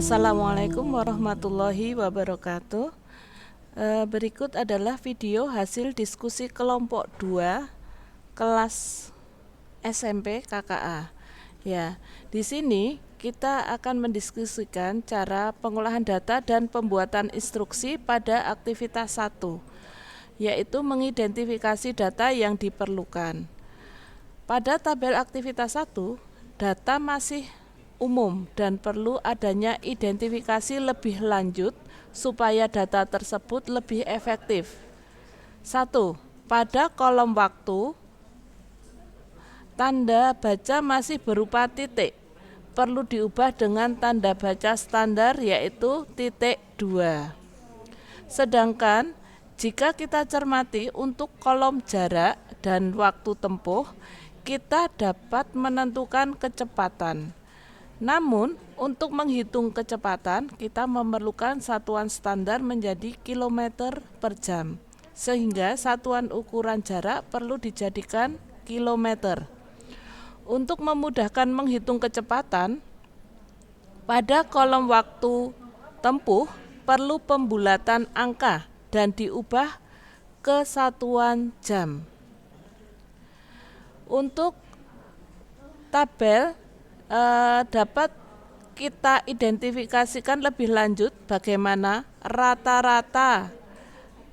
Assalamualaikum warahmatullahi wabarakatuh. Berikut adalah video hasil diskusi kelompok 2 kelas SMP KKA. Ya, di sini kita akan mendiskusikan cara pengolahan data dan pembuatan instruksi pada aktivitas 1, yaitu mengidentifikasi data yang diperlukan. Pada tabel aktivitas 1, data masih umum dan perlu adanya identifikasi lebih lanjut supaya data tersebut lebih efektif. 1. Pada kolom waktu, tanda baca masih berupa titik. Perlu diubah dengan tanda baca standar yaitu titik 2. Sedangkan jika kita cermati untuk kolom jarak dan waktu tempuh, kita dapat menentukan kecepatan. Namun, untuk menghitung kecepatan, kita memerlukan satuan standar menjadi kilometer per jam, sehingga satuan ukuran jarak perlu dijadikan kilometer. Untuk memudahkan menghitung kecepatan, pada kolom waktu tempuh perlu pembulatan angka dan diubah ke satuan jam. Untuk tabel dapat kita identifikasikan lebih lanjut bagaimana rata-rata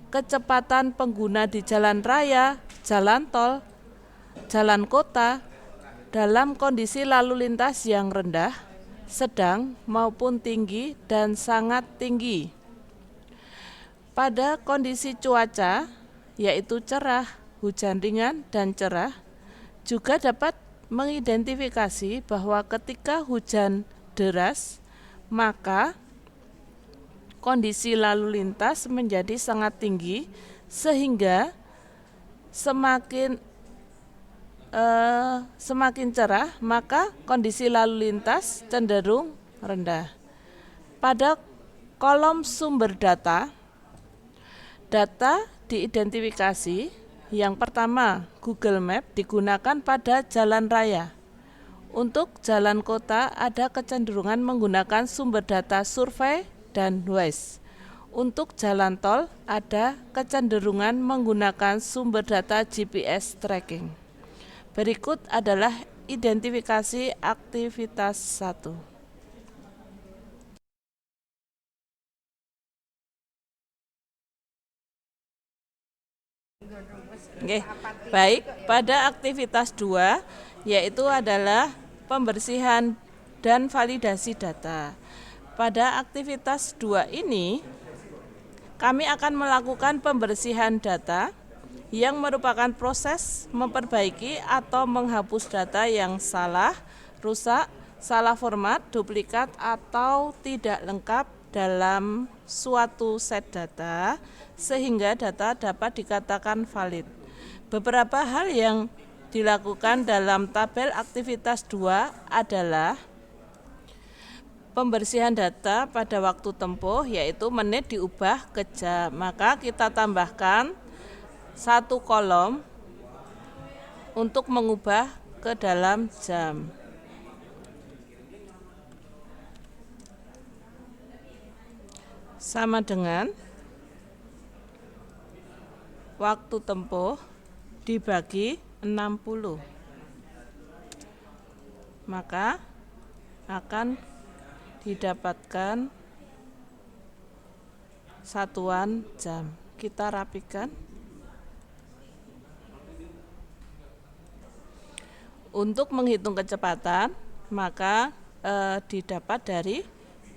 kecepatan pengguna di jalan raya, jalan tol, jalan kota dalam kondisi lalu lintas yang rendah, sedang maupun tinggi dan sangat tinggi. Pada kondisi cuaca yaitu cerah, hujan ringan dan cerah, juga dapat mengidentifikasi bahwa ketika hujan deras, maka kondisi lalu lintas menjadi sangat tinggi sehingga semakin cerah, maka kondisi lalu lintas cenderung rendah. Pada kolom sumber data diidentifikasi. Yang pertama, Google Map digunakan pada jalan raya. Untuk jalan kota ada kecenderungan menggunakan sumber data survei dan Waze. Untuk jalan tol ada kecenderungan menggunakan sumber data GPS tracking. Berikut adalah identifikasi aktivitas 1. Oke, baik, pada aktivitas 2 yaitu adalah pembersihan dan validasi data. Pada aktivitas 2 ini kami akan melakukan pembersihan data yang merupakan proses memperbaiki atau menghapus data yang salah, rusak, salah format, duplikat atau tidak lengkap dalam suatu set data sehingga data dapat dikatakan valid. Beberapa hal yang dilakukan dalam tabel aktivitas 2 adalah pembersihan data pada waktu tempuh yaitu menit diubah ke jam. Maka kita tambahkan satu kolom untuk mengubah ke dalam jam. Sama dengan waktu tempuh dibagi 60. Maka akan didapatkan satuan jam. Kita rapikan. Untuk menghitung kecepatan, maka didapat dari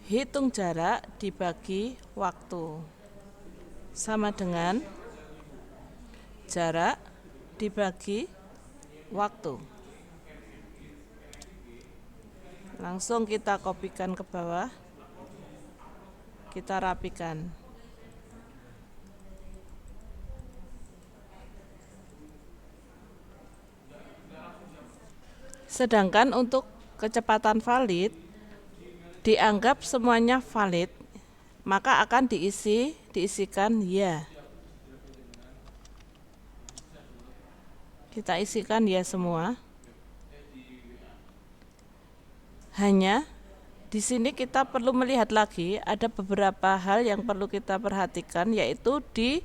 hitung jarak dibagi waktu. Sama dengan jarak dibagi waktu. Langsung kita kopikan ke bawah. Kita rapikan. Sedangkan untuk kecepatan valid dianggap semuanya valid, maka akan diisikan ya. Kita isikan ya semua. Hanya di sini kita perlu melihat lagi ada beberapa hal yang perlu kita perhatikan, yaitu di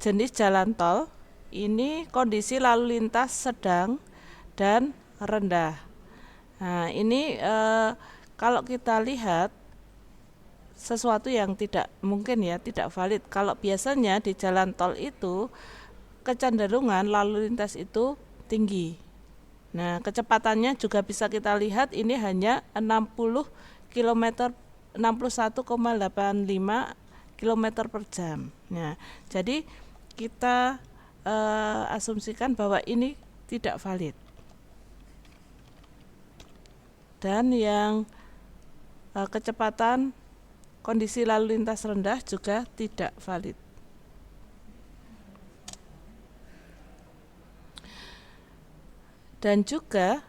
jenis jalan tol ini kondisi lalu lintas sedang dan rendah. Nah, ini kalau kita lihat sesuatu yang tidak mungkin ya, tidak valid. Kalau biasanya di jalan tol itu kecenderungan lalu lintas itu tinggi. Nah, kecepatannya juga bisa kita lihat ini hanya 60 km 61,85 km per jam. Nah, jadi kita asumsikan bahwa ini tidak valid. Dan yang kecepatan kondisi lalu lintas rendah juga tidak valid. Dan juga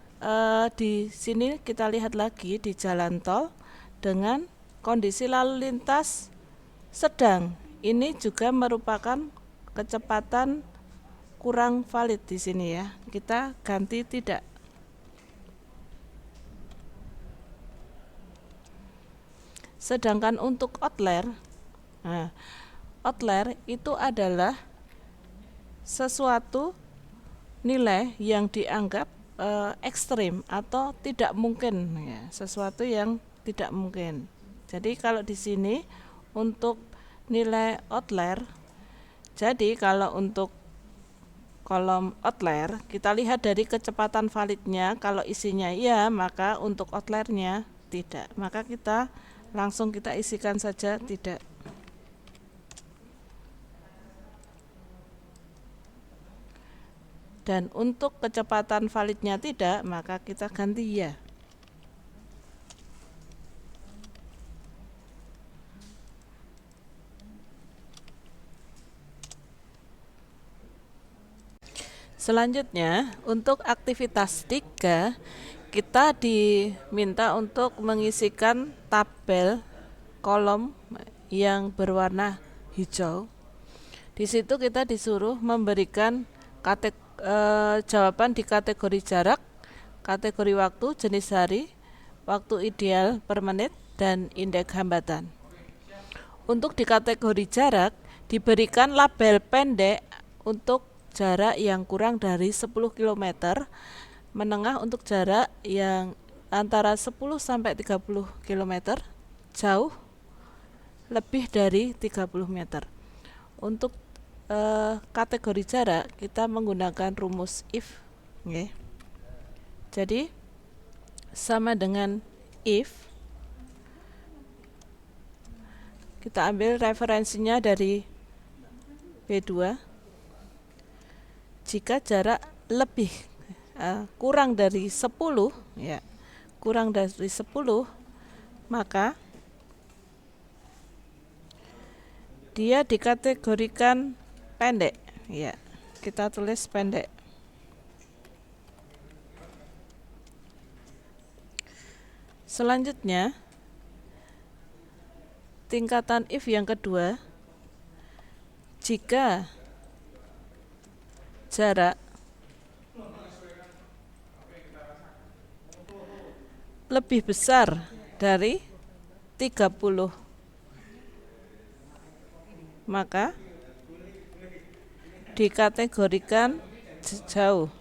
di sini kita lihat lagi di jalan tol dengan kondisi lalu lintas sedang. Ini juga merupakan kecepatan kurang valid di sini ya. Kita ganti tidak. Sedangkan untuk outlier, nah, outlier itu adalah sesuatu nilai yang dianggap ekstrim atau tidak mungkin ya, sesuatu yang tidak mungkin. Jadi kalau di sini untuk nilai outlier, jadi kalau untuk kolom outlier kita lihat dari kecepatan validnya, kalau isinya iya maka untuk outliernya tidak, maka kita langsung kita isikan saja tidak. Dan untuk kecepatan validnya tidak, maka kita ganti ya. Selanjutnya, untuk aktivitas 3, kita diminta untuk mengisikan tabel kolom yang berwarna hijau. Di situ kita disuruh memberikan jawaban di kategori jarak, kategori waktu, jenis hari, waktu ideal per menit, dan indeks hambatan. Untuk di kategori jarak diberikan label pendek untuk jarak yang kurang dari 10 km, menengah untuk jarak yang antara 10 sampai 30 km, jauh lebih dari 30 meter. Untuk kategori jarak kita menggunakan rumus if, okay. Jadi sama dengan if, kita ambil referensinya dari B2. Jika jarak lebih kurang dari 10 ya, kurang dari 10, maka dia dikategorikan pendek ya, kita tulis pendek. Selanjutnya tingkatan if yang kedua, jika jarak lebih besar dari 30, maka dikategorikan jauh.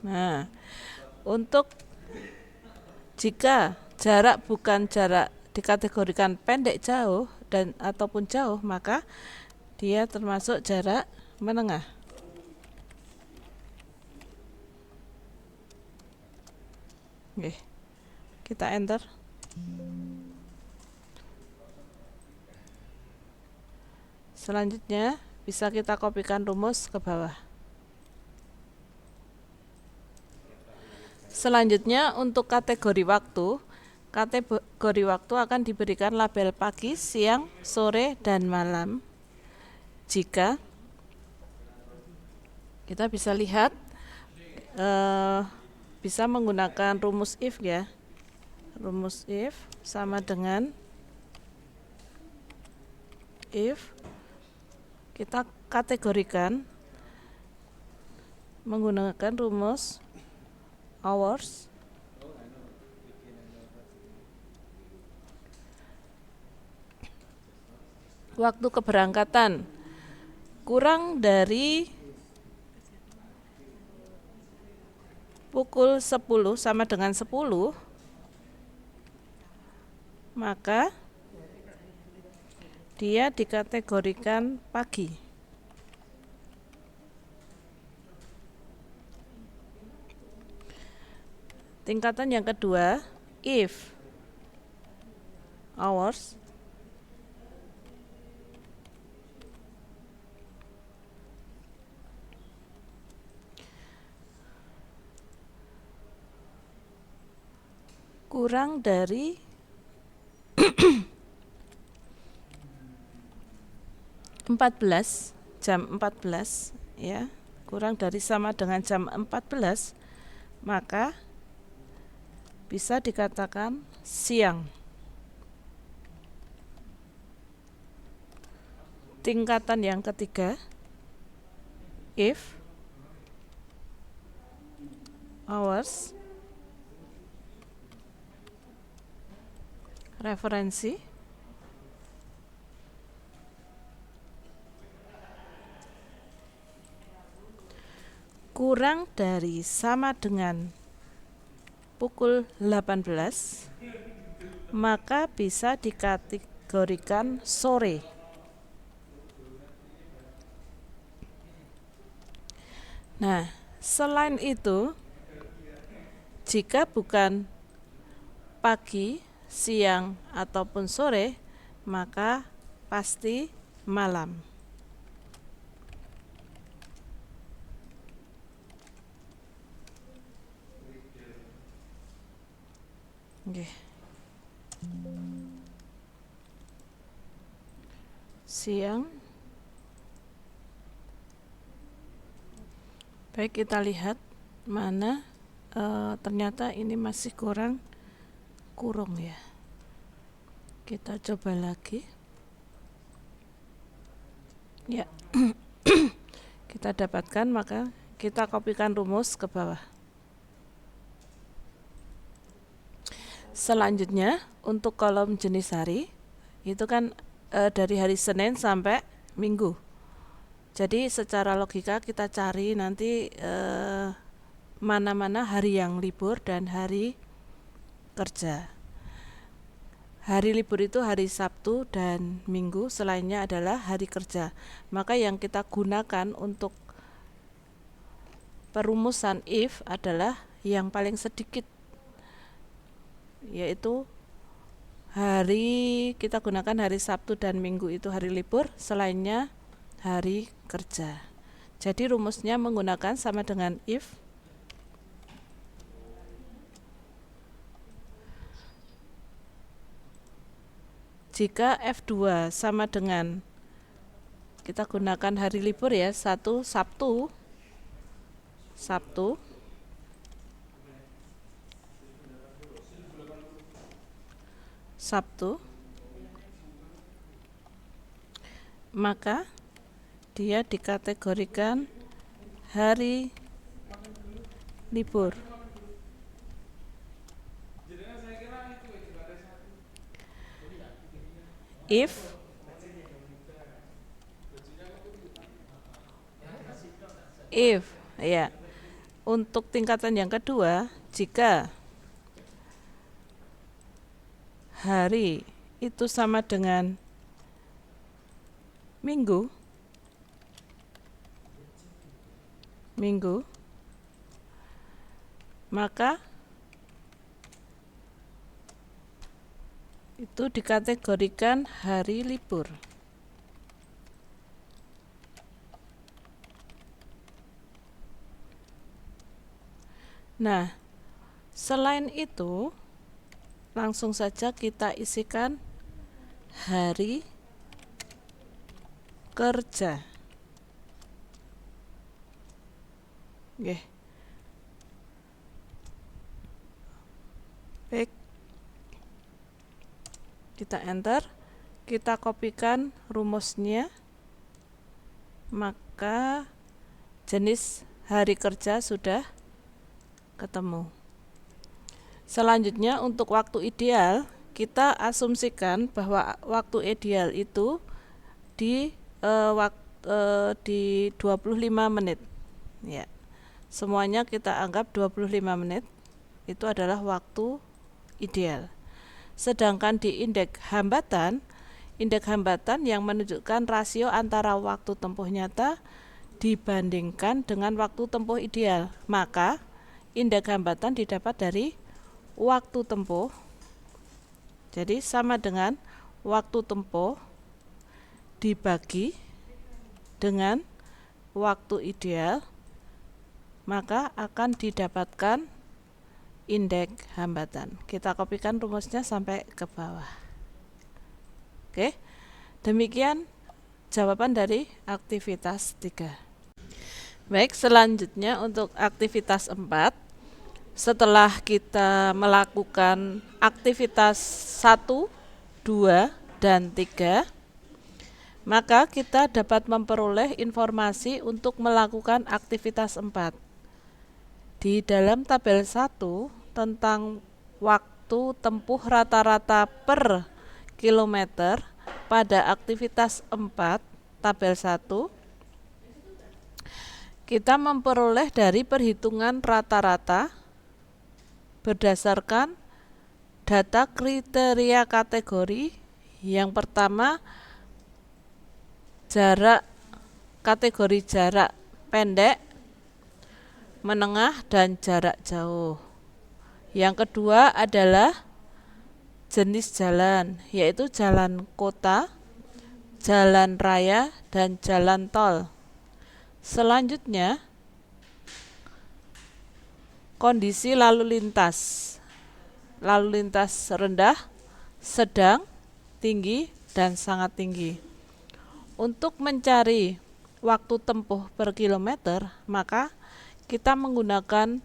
Nah, untuk jika jarak bukan jarak dikategorikan pendek jauh dan ataupun jauh, maka dia termasuk jarak menengah. Oke, kita enter. Selanjutnya bisa kita kopikan rumus ke bawah. Selanjutnya untuk kategori waktu akan diberikan label pagi, siang, sore, dan malam. Jika kita bisa lihat bisa menggunakan rumus if ya. Rumus if sama dengan if kita kategorikan menggunakan rumus hours waktu keberangkatan kurang dari pukul 10 sama dengan 10, maka dia dikategorikan pagi. Tingkatan yang kedua, if hours kurang dari jam 14 ya, kurang dari sama dengan jam 14, maka bisa dikatakan siang. Tingkatan yang ketiga, if hours referensi kurang dari sama dengan pukul 18, maka bisa dikategorikan sore. Nah, selain itu, jika bukan pagi, siang, ataupun sore, maka pasti malam. Oke. Siang. Baik, kita lihat mana ternyata ini masih kurung ya. Kita coba lagi. Ya. Kita dapatkan, maka kita kopikan rumus ke bawah. Selanjutnya untuk kolom jenis hari itu kan dari hari Senin sampai Minggu. Jadi secara logika kita cari nanti mana-mana hari yang libur dan hari kerja. Hari libur itu hari Sabtu dan Minggu, selainnya adalah hari kerja. Maka yang kita gunakan untuk perumusan if adalah yang paling sedikit, yaitu kita gunakan hari Sabtu dan Minggu itu hari libur, selainnya hari kerja. Jadi rumusnya menggunakan sama dengan if jika F2 sama dengan, kita gunakan hari libur ya, 1 Sabtu, maka dia dikategorikan hari libur. If ya, untuk tingkatan yang kedua, jika hari itu sama dengan minggu, maka itu dikategorikan hari libur. Nah, selain itu langsung saja kita isikan hari kerja. Oke. Baik. Kita enter, kita kopikan rumusnya, maka jenis hari kerja sudah ketemu. Selanjutnya untuk waktu ideal, kita asumsikan bahwa waktu ideal itu di di 25 menit ya. Semuanya kita anggap 25 menit itu adalah waktu ideal. Sedangkan di indeks hambatan yang menunjukkan rasio antara waktu tempuh nyata dibandingkan dengan waktu tempuh ideal, maka indeks hambatan didapat dari waktu tempuh. Jadi sama dengan waktu tempuh dibagi dengan waktu ideal, maka akan didapatkan indeks hambatan. Kita kopikan rumusnya sampai ke bawah. Oke, demikian jawaban dari aktivitas 3. Baik, selanjutnya untuk aktivitas 4. Setelah kita melakukan aktivitas 1, 2, dan 3, maka kita dapat memperoleh informasi untuk melakukan aktivitas 4. Di dalam tabel 1 tentang waktu tempuh rata-rata per kilometer pada aktivitas 4, tabel 1, kita memperoleh dari perhitungan rata-rata berdasarkan data kriteria kategori. Yang pertama, kategori jarak pendek, menengah, dan jarak jauh. Yang kedua adalah jenis jalan, yaitu jalan kota, jalan raya, dan jalan tol. Selanjutnya, kondisi lalu lintas rendah, sedang, tinggi, dan sangat tinggi. Untuk mencari waktu tempuh per kilometer, maka kita menggunakan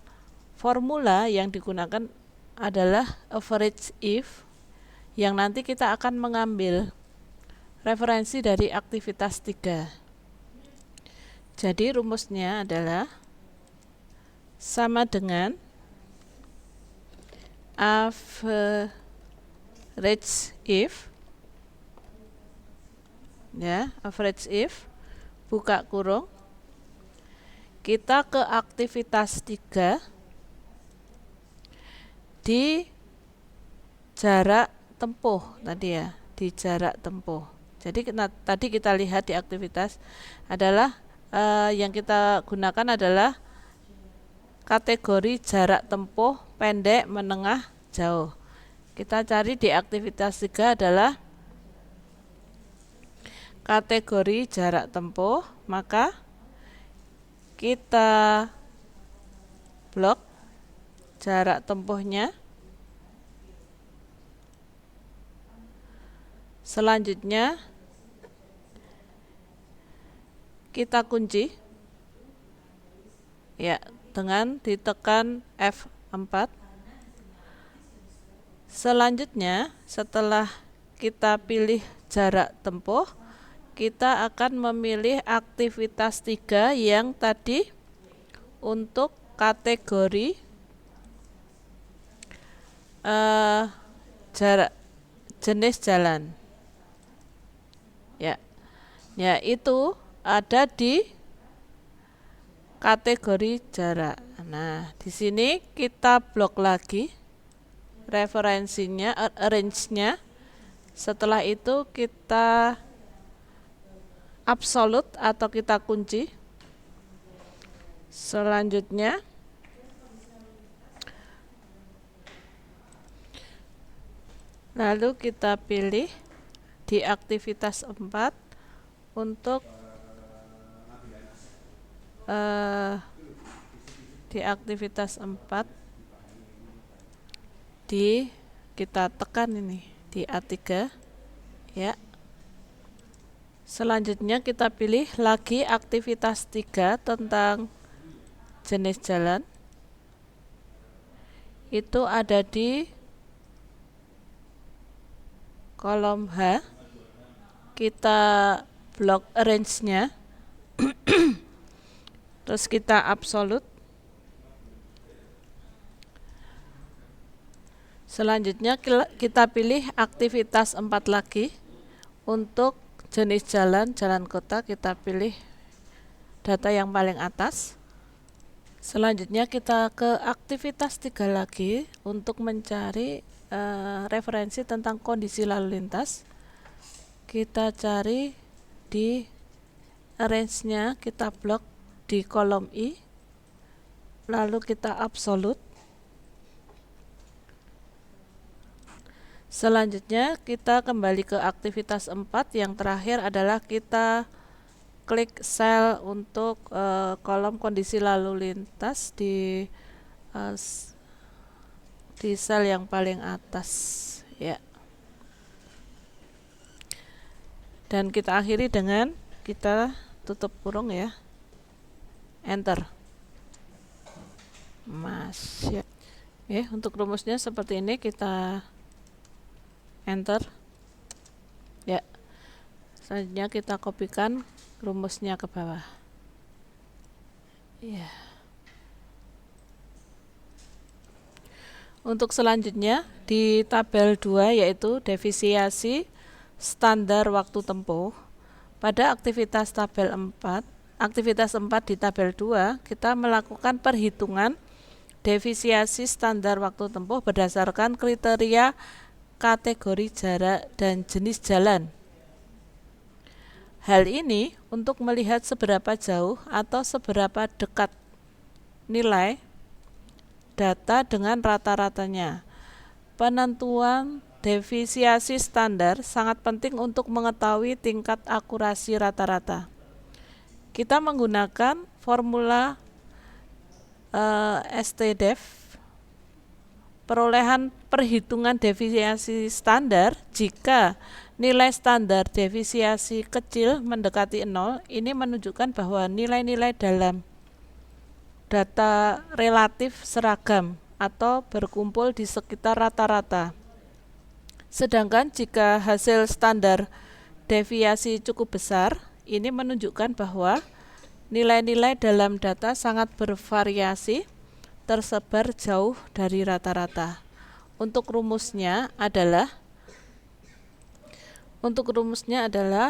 formula yang digunakan adalah average if, yang nanti kita akan mengambil referensi dari aktivitas 3. Jadi rumusnya adalah sama dengan average if, ya, average if, buka kurung, kita ke aktivitas 3 di jarak tempuh tadi ya, di jarak tempuh. Jadi tadi kita lihat di aktivitas adalah yang kita gunakan adalah kategori jarak tempuh pendek, menengah, jauh. Kita cari di aktivitas 3 adalah kategori jarak tempuh, maka kita blok jarak tempuhnya. Selanjutnya kita kunci ya dengan ditekan F4. Selanjutnya setelah kita pilih jarak tempuh, kita akan memilih aktivitas 3 yang tadi untuk kategori jarak jenis jalan. Ya, yaitu ada di kategori jarak. Nah, di sini kita blok lagi referensinya, range-nya. Setelah itu kita absolute atau kita kunci. Selanjutnya lalu kita pilih di aktivitas 4 untuk di aktivitas 4 kita tekan ini di A3 ya. Selanjutnya kita pilih lagi aktivitas 3 tentang jenis jalan. Itu ada di kolom H. Kita blok range-nya. Terus kita absolute. Selanjutnya kita pilih aktivitas 4 lagi untuk jenis jalan, jalan kota, kita pilih data yang paling atas. Selanjutnya kita ke aktivitas 3 lagi untuk mencari referensi tentang kondisi lalu lintas. Kita cari di range-nya, kita blok di kolom I, lalu kita absolute. Selanjutnya kita kembali ke aktivitas 4, yang terakhir adalah kita klik sel untuk kolom kondisi lalu lintas di sel yang paling atas ya. Dan kita akhiri dengan kita tutup kurung ya, enter. Masya. Untuk rumusnya seperti ini, kita enter ya. Selanjutnya kita kopikan rumusnya ke bawah ya. Untuk selanjutnya di tabel 2, yaitu defisiasi standar waktu tempuh. Pada aktivitas tabel 4, aktivitas 4 di tabel 2, kita melakukan perhitungan defisiasi standar waktu tempuh berdasarkan kriteria kategori jarak dan jenis jalan. Hal ini untuk melihat seberapa jauh atau seberapa dekat nilai data dengan rata-ratanya. Penentuan defisiasi standar sangat penting untuk mengetahui tingkat akurasi rata-rata. Kita menggunakan formula STDEF, perolehan perhitungan defisiasi standar jika nilai standar defisiasi kecil mendekati 0. Ini menunjukkan bahwa nilai-nilai dalam data relatif seragam atau berkumpul di sekitar rata-rata. Sedangkan jika hasil standar deviasi cukup besar, ini menunjukkan bahwa nilai-nilai dalam data sangat bervariasi, tersebar jauh dari rata-rata. Untuk rumusnya adalah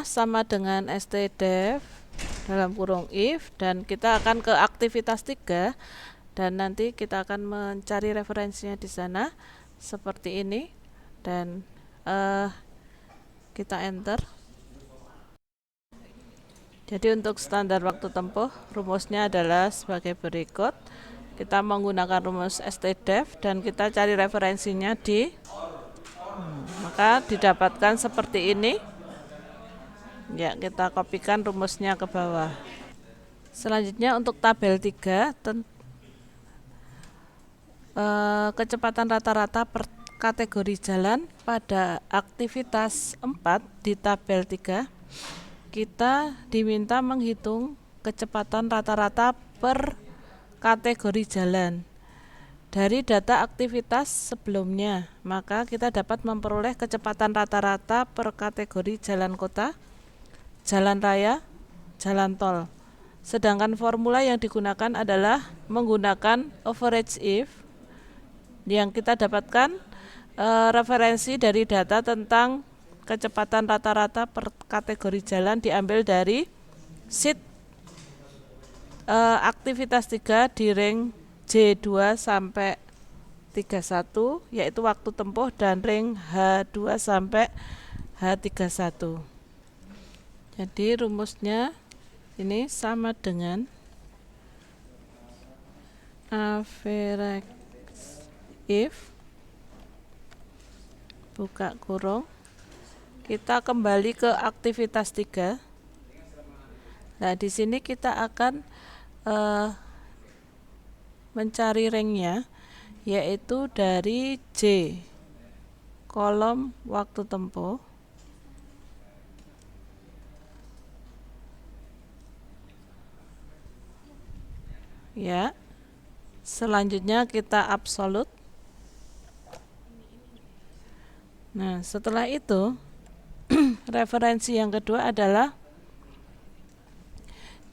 sama dengan STDEF dalam kurung if, dan kita akan ke aktivitas 3 dan nanti kita akan mencari referensinya di sana seperti ini, dan kita enter. Jadi untuk standar waktu tempuh, rumusnya adalah sebagai berikut. Kita menggunakan rumus STDEF dan kita cari referensinya di maka didapatkan seperti ini ya. Kita kopikan rumusnya ke bawah. Selanjutnya untuk tabel 3, kecepatan rata-rata per kategori jalan pada aktivitas 4 di tabel 3, kita diminta menghitung kecepatan rata-rata per kategori jalan dari data aktivitas sebelumnya. Maka kita dapat memperoleh kecepatan rata-rata per kategori jalan kota, jalan raya, jalan tol. Sedangkan formula yang digunakan adalah menggunakan average if, yang kita dapatkan referensi dari data tentang kecepatan rata-rata per kategori jalan diambil dari sheet aktivitas 3 di ring J2 sampai 31, yaitu waktu tempuh, dan ring H2 sampai H31. Jadi rumusnya ini sama dengan average if, buka kurung, kita kembali ke aktivitas 3. Nah, di sini kita akan mencari ringnya, yaitu dari J, kolom waktu tempuh, ya. Selanjutnya kita absolute. Nah, setelah itu referensi yang kedua adalah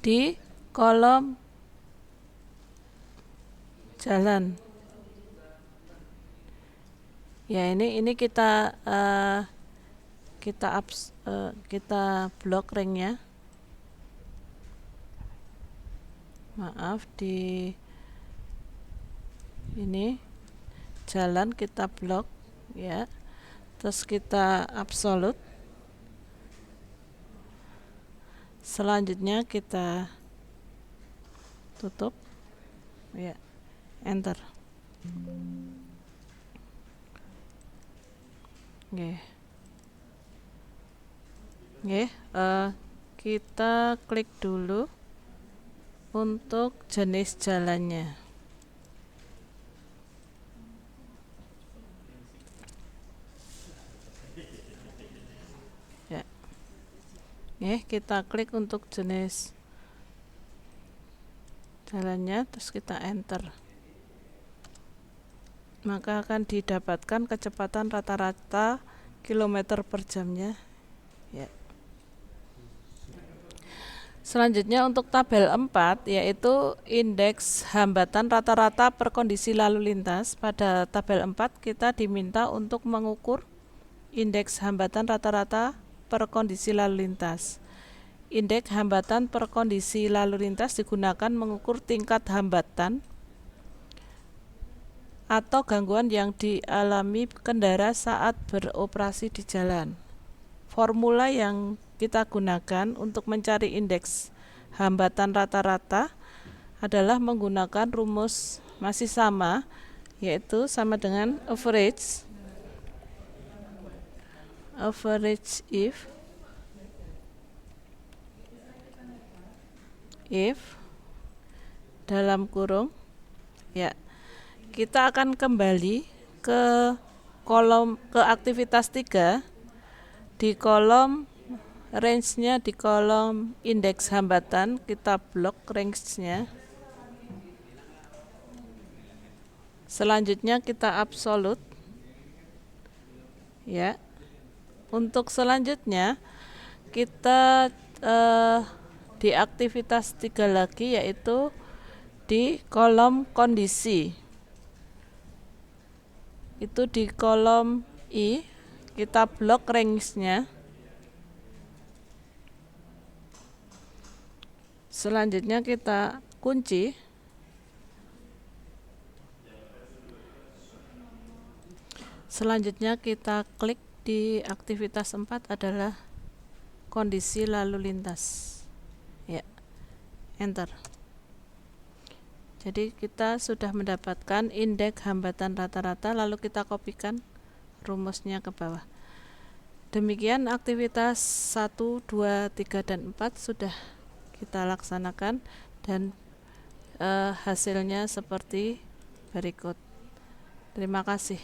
di kolom jalan. Ya, ini kita blok ringnya, maaf, di ini jalan kita blok ya, terus kita absolut. Selanjutnya kita tutup ya, enter. Kita klik dulu untuk jenis jalannya. Kita klik untuk jenis jalannya, terus kita enter. Maka akan didapatkan kecepatan rata-rata kilometer per jamnya ya. Selanjutnya untuk tabel 4, yaitu indeks hambatan rata-rata per kondisi lalu lintas. Pada tabel 4 kita diminta untuk mengukur indeks hambatan rata-rata per kondisi lalu lintas. Indeks hambatan per kondisi lalu lintas digunakan mengukur tingkat hambatan atau gangguan yang dialami kendara saat beroperasi di jalan. Formula yang kita gunakan untuk mencari indeks hambatan rata-rata adalah menggunakan rumus masih sama, yaitu sama dengan average if dalam kurung ya, kita akan kembali ke aktivitas 3 di kolom range-nya, di kolom indeks hambatan kita blok range-nya. Selanjutnya kita absolut ya. Untuk selanjutnya kita di aktivitas 3 lagi, yaitu di kolom kondisi. Itu di kolom I kita blok range-nya. Selanjutnya kita kunci. Selanjutnya kita klik di aktivitas 4 adalah kondisi lalu lintas ya, enter. Jadi kita sudah mendapatkan indeks hambatan rata-rata, lalu kita kopikan rumusnya ke bawah. Demikian aktivitas 1, 2, 3, dan 4 sudah kita laksanakan, dan hasilnya seperti berikut. Terima kasih.